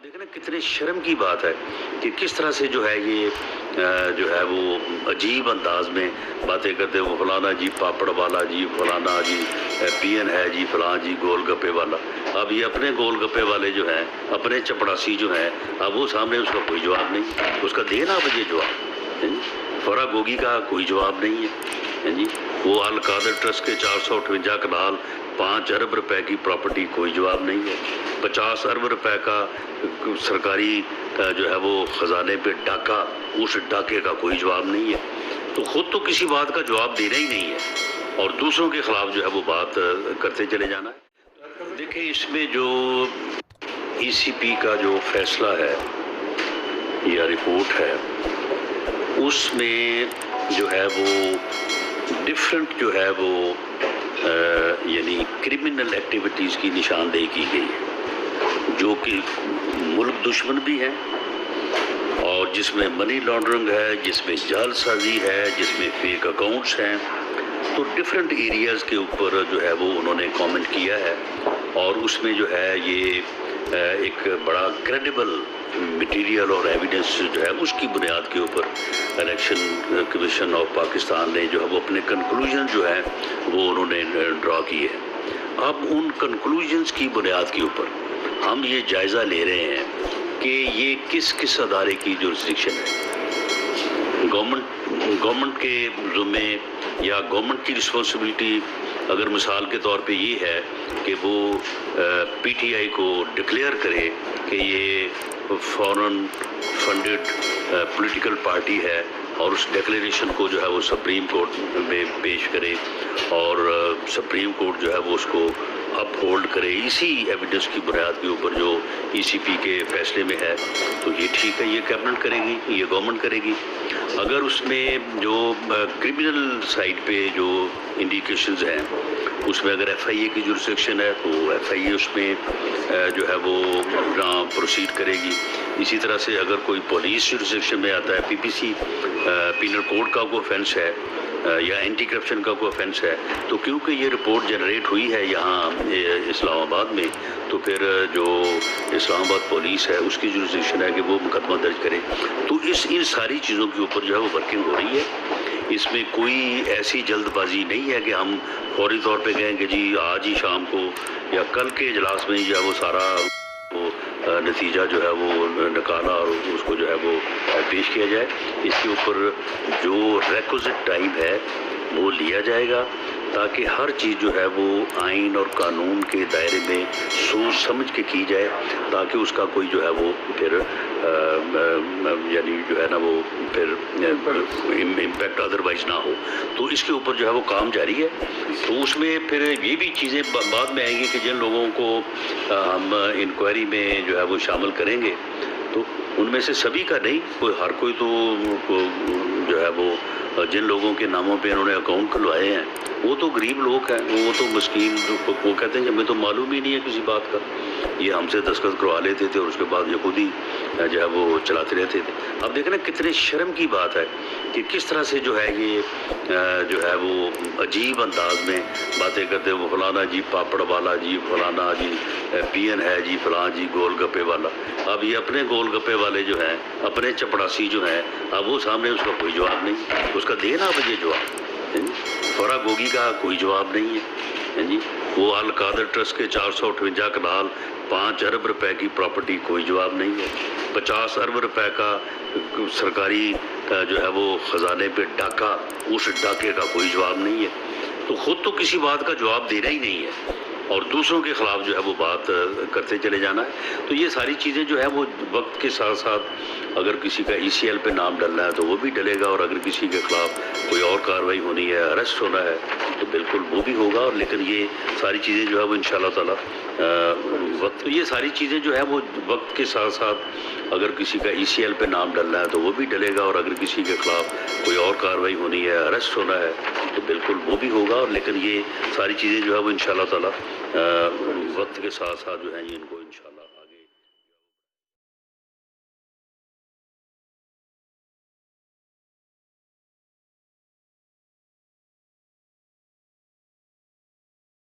देखें ना कितने शर्म की बात है कि किस तरह से जो है ये जो है वो अजीब अंदाज में बातें करते हैं। वो फलाना जी पापड़ वाला जी, फलाना जी पीएन है जी, फलाना जी गोल गप्पे वाला। अब ये अपने गोल गप्पे वाले जो हैं, अपने चपड़ासी जो हैं, अब वो सामने उसका कोई जवाब नहीं, उसका देना अब ये जवाब है जी। फरा गोगी का कोई जवाब नहीं है जी। वो अल कादर ट्रस्ट के 458 कनाल 5 अरब रुपए की प्रॉपर्टी, कोई जवाब नहीं है। 50 अरब रुपए का सरकारी जो है वो खजाने पे डाका, उस डाके का कोई जवाब नहीं है। तो खुद तो किसी बात का जवाब देना ही नहीं है और दूसरों के खिलाफ जो है वो बात करते चले जाना है। देखिए इसमें जो ईसीपी का जो फैसला है या रिपोर्ट है, उसमें जो है वो डिफरेंट जो है वो यानी क्रिमिनल एक्टिविटीज़ की निशानदेही की गई है, जो कि मुल्क दुश्मन भी है और जिसमें मनी लॉन्ड्रिंग है, जिसमें जालसाजी है, जिसमें फेक अकाउंट्स हैं। तो डिफरेंट एरियाज़ के ऊपर जो है वो उन्होंने कमेंट किया है और उसमें जो है ये एक बड़ा क्रेडिबल मटेरियल और एविडेंस जो है उसकी बुनियाद के ऊपर इलेक्शन कमीशन ऑफ पाकिस्तान ने जो है वो अपने कंक्लूजन जो है वो उन्होंने ड्रॉ किए हैं। अब उन कंक्लूजन्स की बुनियाद के ऊपर हम ये जायज़ा ले रहे हैं कि ये किस किस अदारे की जुरिस्डिक्शन है। गवर्नमेंट के ज़ुम्मे या गवर्नमेंट की रिस्पॉन्सिबिलिटी अगर मिसाल के तौर पे ये है कि वो पीटीआई को डिक्लेयर करे कि ये फॉरेन फंडेड पॉलिटिकल पार्टी है और उस डिक्लेरेशन को जो है वो सुप्रीम कोर्ट में पेश करे और सुप्रीम कोर्ट जो है वो उसको अपहोल्ड करे, इसी एविडेंस की बुनियाद के ऊपर जो ईसीपी के फैसले में है, तो ये ठीक है, ये कैबिनेट करेगी, ये गवर्नमेंट करेगी। अगर उसमें जो क्रिमिनल साइड पे जो इंडिकेशंस हैं उसमें अगर एफआईए की जुरिस्डिक्शन है तो एफआईए उसमें जो है वो अपना प्रोसीड करेगी। इसी तरह से अगर कोई पुलिस जुरिस्डिक्शन में आता है, पीपीसी पीनल कोड का कोई ऑफेंस है या एंटी करप्शन का कोई ऑफेंस है, तो क्योंकि ये रिपोर्ट जनरेट हुई है यहाँ इस्लामाबाद में, तो फिर जो इस्लामाबाद पुलिस है उसकी जुरिस्डिक्शन है कि वो मुकदमा दर्ज करे। तो इन सारी चीज़ों के ऊपर जो है वो वर्किंग हो रही है। इसमें कोई ऐसी जल्दबाजी नहीं है कि हम फौरी तौर पे कहें कि जी आज ही शाम को या कल के इजलास में जो है वो सारा वो नतीजा जो है वो निकाला और उसको जो है वो पेश किया जाए। इसके ऊपर जो रेक्विजिट टाइम है वो लिया जाएगा ताकि हर चीज़ जो है वो आइन और कानून के दायरे में सोच समझ के की जाए, ताकि उसका कोई जो है वो फिर यानी जो है ना वो फिर इम्पैक्ट अदरवाइज ना हो। तो इसके ऊपर जो है वो काम जारी है। तो उसमें फिर ये भी चीज़ें बाद में आएंगी कि जिन लोगों को हम इंक्वायरी में जो है वो शामिल करेंगे, तो उनमें से सभी का नहीं, हर कोई तो जो है वो जिन लोगों के नामों पे इन्होंने अकाउंट खुलवाए हैं वो तो गरीब लोग हैं, वो तो मस्कीन, वो कहते हैं कि हमें तो मालूम ही नहीं है किसी बात का, ये हमसे दस्तखत करवा लेते थे और उसके बाद ये खुद ही जो है वो चलाते रहते थे। अब देखें ना कितने शर्म की बात है कि किस तरह से जो है ये जो है वो अजीब अंदाज में बातें करते हैं। वो फलाना जी पापड़ वाला जी, फलाना जी पीएन है जी, फलाना जी गोल गप्पे वाला। अब ये अपने गोल गप्पे वाले जो हैं, अपने चपड़ासी जो हैं, अब वो सामने उसका कोई जवाब नहीं, उसका देना अब ये जवाब है जी। फरा गोगी का कोई जवाब नहीं है जी। वो अल कादर ट्रस्ट के 458 कनाल 5 अरब रुपए की प्रॉपर्टी, कोई जवाब नहीं है। 50 अरब रुपए का सरकारी जो है वो खजाने पे डाका, उस डाके का कोई जवाब नहीं है। तो खुद तो किसी बात का जवाब देना ही नहीं है और दूसरों के खिलाफ जो है वो बात करते चले जाना है। तो ये सारी चीज़ें जो है वो वक्त के साथ साथ अगर किसी का ईसीएल पे नाम डलना है तो वो भी डलेगा, और अगर किसी के खिलाफ कोई और कार्रवाई होनी है, अरेस्ट होना है, तो बिल्कुल वो भी होगा। और लेकिन ये सारी चीज़ें जो है वो इंशाल्लाह ताला वक्त, ये सारी चीज़ें जो है वो वक्त के साथ साथ अगर किसी का ईसीएल पे नाम डलना है तो वो भी डलेगा, और अगर किसी के खिलाफ कोई और कार्रवाई होनी है, अरेस्ट होना है, तो बिल्कुल वो भी होगा। और लेकिन ये सारी चीज़ें जो है वो इंशाल्लाह ताला वक्त के साथ साथ जो है ये इनको इंशाल्लाह